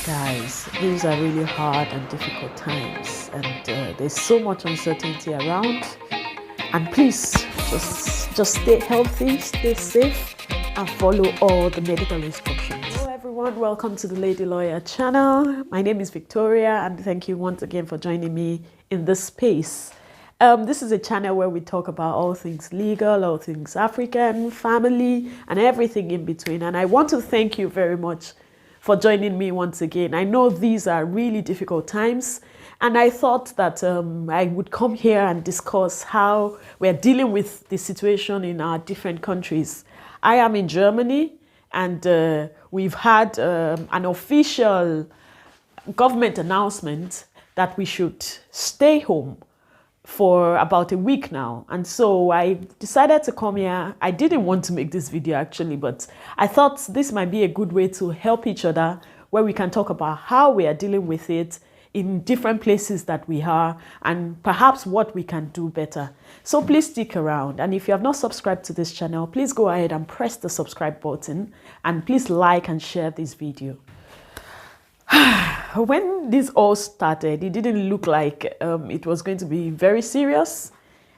Guys, these are really hard and difficult times, and there's so much uncertainty around. And please, just stay healthy, stay safe, and follow all the medical instructions. Hello everyone, welcome to the Lady Lawyer channel. My name is Victoria, and thank you once again for joining me in this space. This is a channel where we talk about all things legal, all things African, family, and everything in between. And I want to thank you very much for joining me once again. I know these are really difficult times, and I thought that I would come here and discuss how we're dealing with the situation in our different countries. I am in Germany, and we've had an official government announcement that we should stay home for about a week now. And so I decided to come here. I didn't want to make this video actually, but I thought this might be a good way to help each other, where we can talk about how we are dealing with it in different places that we are, and perhaps what we can do better. So please stick around. And if you have not subscribed to this channel, please go ahead and press the subscribe button, and please like and share this video. When this all started, it didn't look like it was going to be very serious,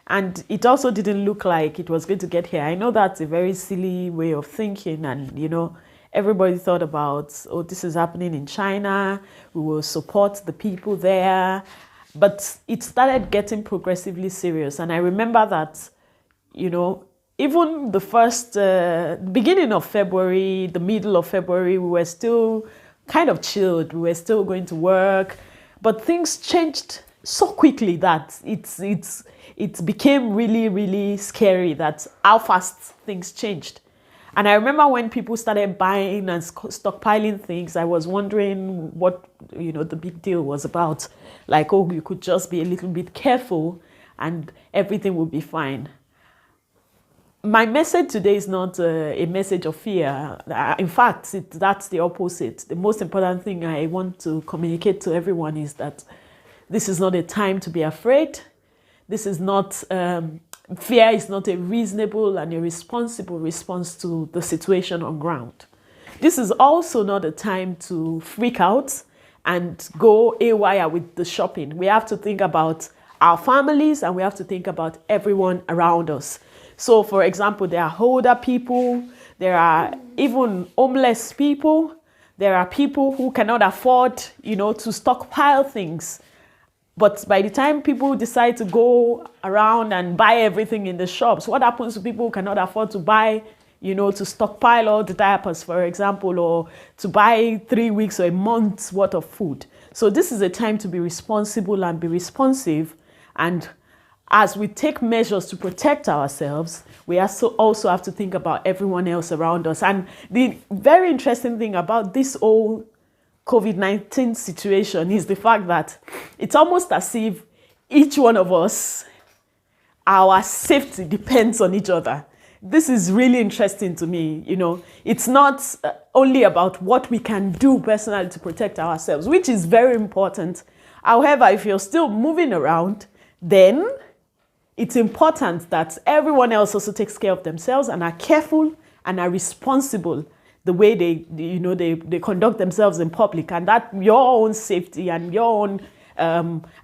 and it also didn't look like it was going to get here. I know that's a very silly way of thinking, and everybody thought about, oh, this is happening in China, we will support the people there. But it started getting progressively serious, and I remember that even the first beginning of February, the middle of February, we were still kind of chilled. We were still going to work, but things changed so quickly that it became really, really scary that how fast things changed. And I remember when people started buying and stockpiling things, I was wondering what the big deal was about. Like, oh, you could just be a little bit careful and everything will be fine. My message today is not a message of fear. In fact, that's the opposite. The most important thing I want to communicate to everyone is that this is not a time to be afraid. This is not, fear is not a reasonable and a responsible response to the situation on ground. This is also not a time to freak out and go haywire with the shopping. We have to think about our families, and we have to think about everyone around us. So, for example, there are older people, there are even homeless people, there are people who cannot afford, to stockpile things. But by the time people decide to go around and buy everything in the shops, what happens to people who cannot afford to buy, to stockpile all the diapers, for example, or to buy 3 weeks or a month's worth of food? So this is a time to be responsible and be responsive. And as we take measures to protect ourselves, we also have to think about everyone else around us. And the very interesting thing about this whole COVID-19 situation is the fact that it's almost as if each one of us, our safety depends on each other. This is really interesting to me. It's not only about what we can do personally to protect ourselves, which is very important. However, if you're still moving around, then it's important that everyone else also takes care of themselves and are careful and are responsible the way they conduct themselves in public, and that your own safety and your own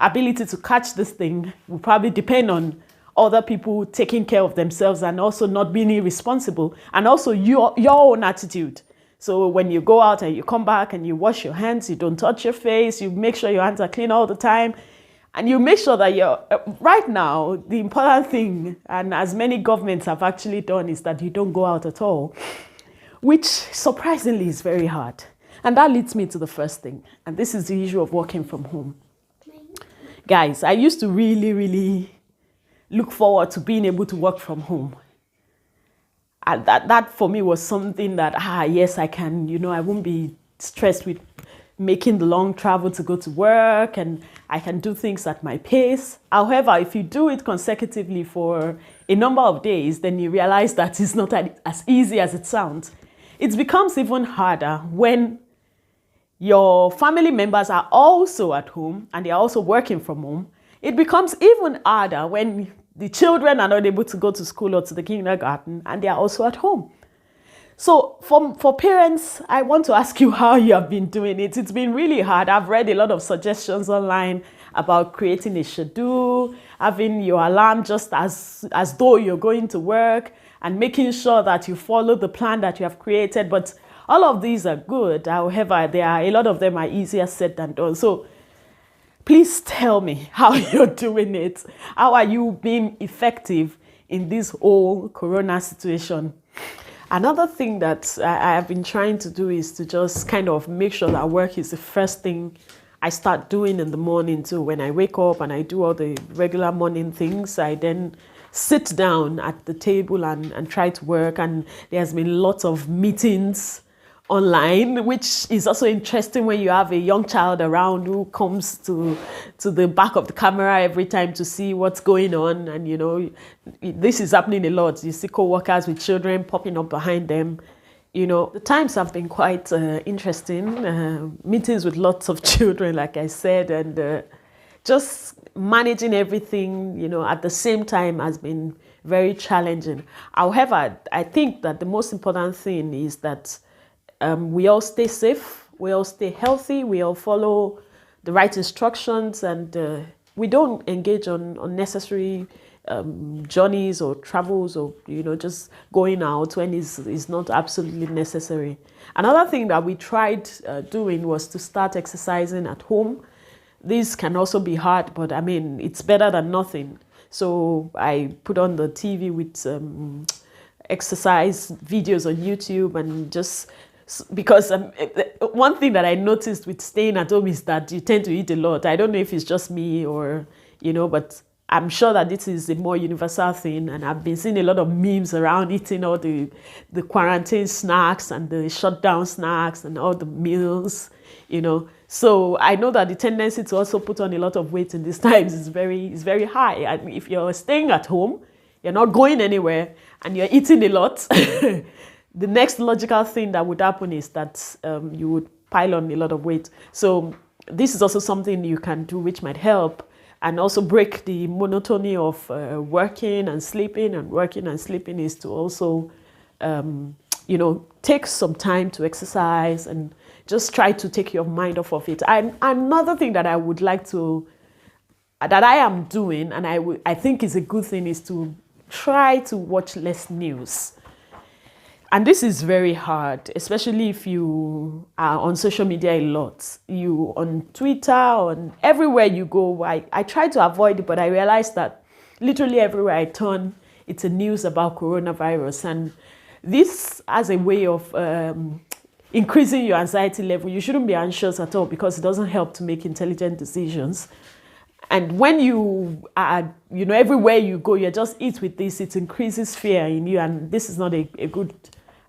ability to catch this thing will probably depend on other people taking care of themselves and also not being irresponsible, and also your own attitude. So when you go out and you come back and you wash your hands, you don't touch your face, you make sure your hands are clean all the time. And you make sure that right now, the important thing, and as many governments have actually done, is that you don't go out at all, which surprisingly is very hard. And that leads me to the first thing. And this is the issue of working from home. Guys, I used to really, really look forward to being able to work from home. And that for me was something that, yes, I can, I won't be stressed with making the long travel to go to work, and I can do things at my pace. However, if you do it consecutively for a number of days, then you realize that it's not as easy as it sounds. It becomes even harder when your family members are also at home and they are also working from home. It becomes even harder when the children are not able to go to school or to the kindergarten and they are also at home. So for parents, I want to ask you how you have been doing it. It's been really hard. I've read a lot of suggestions online about creating a schedule, having your alarm just as though you're going to work, and making sure that you follow the plan that you have created. But all of these are good. However, a lot of them are easier said than done. So please tell me how you're doing it. How are you being effective in this whole corona situation? Another thing that I have been trying to do is to just kind of make sure that work is the first thing I start doing in the morning too. When I wake up and I do all the regular morning things, I then sit down at the table and try to work. And there's been lots of meetings online, which is also interesting when you have a young child around who comes to the back of the camera every time to see what's going on. And you know, this is happening a lot. You see co-workers with children popping up behind them. You know, the times have been quite interesting. Meetings with lots of children, like I said, and just managing everything, you know, at the same time has been very challenging. However, I think that the most important thing is that we all stay safe, we all stay healthy, we all follow the right instructions, and we don't engage on unnecessary journeys or travels, or you know, just going out when is not absolutely necessary. Another thing that we tried doing was to start exercising at home. This can also be hard, but I mean, it's better than nothing. So I put on the TV with exercise videos on YouTube, and just because one thing that I noticed with staying at home is that you tend to eat a lot. I don't know if it's just me or, you know, but I'm sure that this is a more universal thing. And I've been seeing a lot of memes around eating all the quarantine snacks and the shutdown snacks and all the meals, you know. So I know that the tendency to also put on a lot of weight in these times is very high. And if you're staying at home, you're not going anywhere, and you're eating a lot, the next logical thing that would happen is that you would pile on a lot of weight. So this is also something you can do which might help, and also break the monotony of working and sleeping, and working and sleeping is to also, you know, take some time to exercise and just try to take your mind off of it. And another thing that I would like to, that I am doing, and I think is a good thing, is to try to watch less news. And this is very hard, especially if you are on social media a lot. You on Twitter, on everywhere you go. I try to avoid it, but I realize that literally everywhere I turn, it's a news about coronavirus. And this as a way of increasing your anxiety level. You shouldn't be anxious at all, because it doesn't help to make intelligent decisions. And when you are, you know, everywhere you go, you're just hit with this, it increases fear in you. And this is not a good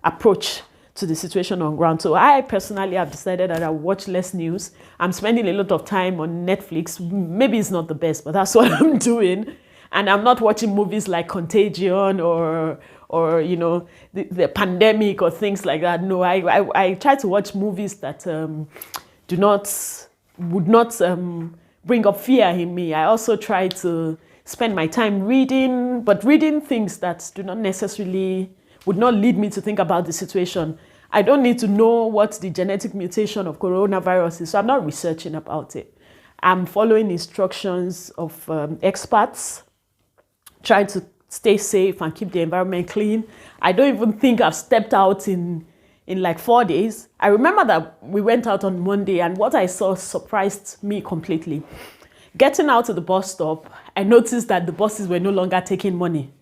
approach to the situation on ground. So I personally have decided that I watch less news. I'm spending a lot of time on Netflix. Maybe it's not the best, but that's what I'm doing. And I'm not watching movies like Contagion or you know, the pandemic or things like that. No, I try to watch movies that would not bring up fear in me. I also try to spend my time reading, but reading things that do not necessarily, would not lead me to think about the situation. I don't need to know what the genetic mutation of coronavirus is, so I'm not researching about it. I'm following instructions of experts, trying to stay safe and keep the environment clean. I don't even think I've stepped out in like 4 days. I remember that we went out on Monday, and what I saw surprised me completely. Getting out to the bus stop, I noticed that the buses were no longer taking money.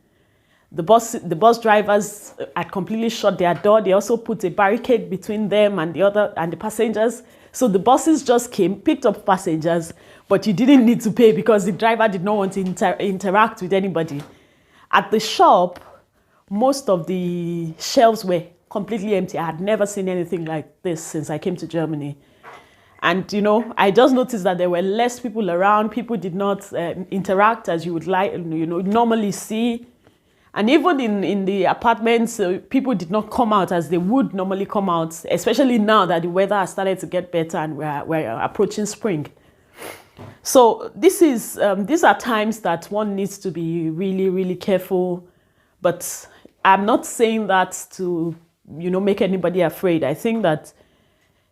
The bus drivers had completely shut their door. They also put a barricade between them and the passengers. So the buses just came, picked up passengers, but you didn't need to pay because the driver did not want to interact with anybody. At the shop, most of the shelves were completely empty. I had never seen anything like this since I came to Germany. And, you know, I just noticed that there were less people around. People did not interact as you would like, you know, normally see. And even in the apartments, people did not come out as they would normally come out, especially now that the weather has started to get better and we're approaching spring. So these are times that one needs to be really, really careful. But I'm not saying that to make anybody afraid. I think that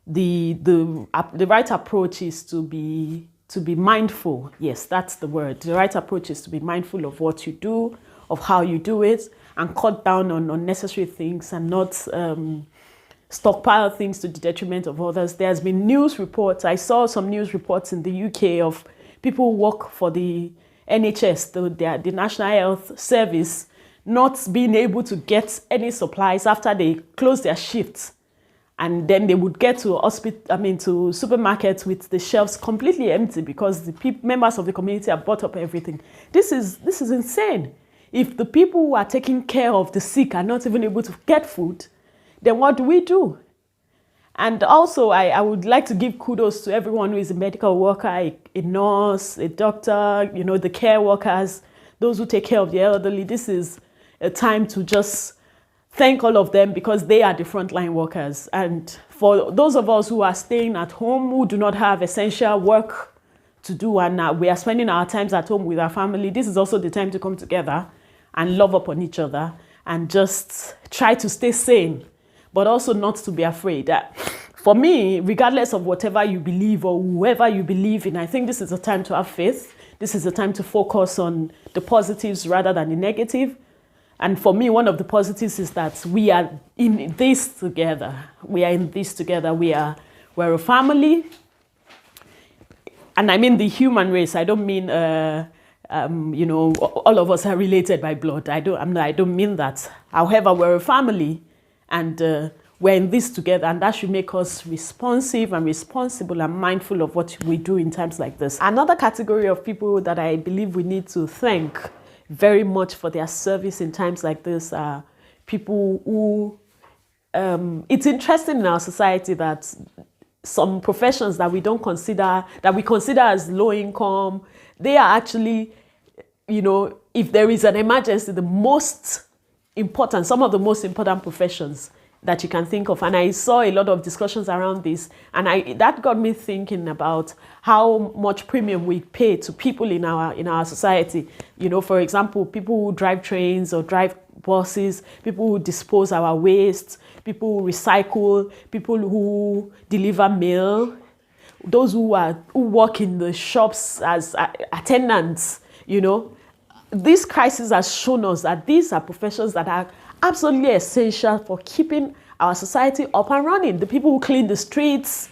the right approach is to be mindful. Yes, that's the word. The right approach is to be mindful of what you do, of how you do it, and cut down on unnecessary things and not stockpile things to the detriment of others. There's been news reports. I saw some news reports in the UK of people who work for the NHS, the National Health Service, not being able to get any supplies after they close their shifts. And then they would get to supermarkets with the shelves completely empty because the members of the community have bought up everything. This is insane. If the people who are taking care of the sick are not even able to get food, then what do we do? And also, I would like to give kudos to everyone who is a medical worker, a nurse, a doctor, the care workers, those who take care of the elderly. This is a time to just thank all of them because they are the frontline workers. And for those of us who are staying at home, who do not have essential work to do, and we are spending our times at home with our family, this is also the time to come together and love upon each other and just try to stay sane, but also not to be afraid. For me, regardless of whatever you believe or whoever you believe in, I think this is a time to have faith. This is a time to focus on the positives rather than the negative. And for me, one of the positives is that we are in this together. We are in this together. We're a family. And I mean the human race. I don't mean, all of us are related by blood. I don't mean that. However, we're a family and we're in this together. And that should make us responsive and responsible and mindful of what we do in times like this. Another category of people that I believe we need to thank very much for their service in times like this are people who, it's interesting in our society that some professions that we consider as low income, they are actually, if there is an emergency, some of the most important professions that you can think of. And I saw a lot of discussions around this, and that got me thinking about how much premium we pay to people in our society. For example, people who drive trains or drive buses, people who dispose our waste, people who recycle, people who deliver mail, those who work in the shops as attendants. This crisis has shown us that these are professions that are absolutely essential for keeping our society up and running. The people who clean the streets.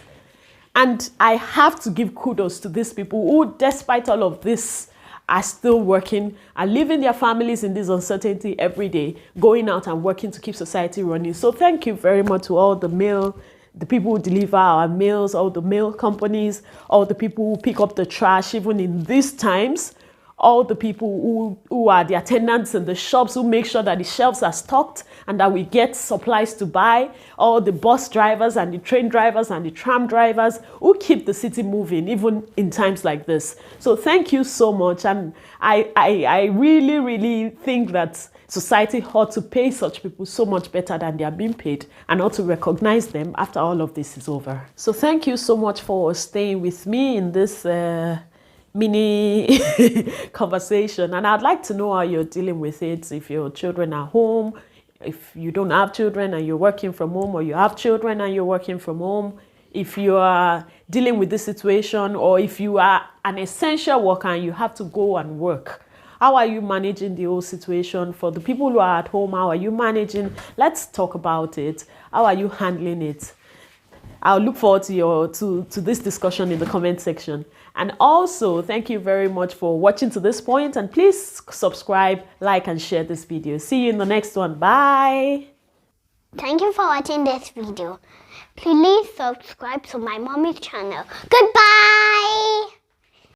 And I have to give kudos to these people who, despite all of this, are still working, are leaving their families in this uncertainty every day, going out and working to keep society running. So thank you very much to all the people who deliver our mails, all the mail companies, all the people who pick up the trash, even in these times, all the people who are the attendants in the shops who make sure that the shelves are stocked and that we get supplies to buy, all the bus drivers and the train drivers and the tram drivers who keep the city moving even in times like this. So thank you so much. And I really, really think that society ought to pay such people so much better than they are being paid and ought to recognize them after all of this is over. So thank you so much for staying with me in this mini conversation, and I'd like to know how you're dealing with it. If your children are home, if you don't have children and you're working from home, or you have children and you're working from home, if you are dealing with this situation, or if you are an essential worker and you have to go and work, how are you managing the whole situation? For the people who are at home, how are you managing? Let's talk about it. How are you handling it? I'll look forward to this discussion in the comment section. And also, thank you very much for watching to this point. And please subscribe, like, and share this video. See you in the next one. Bye. Thank you for watching this video. Please subscribe to my mommy's channel. Goodbye.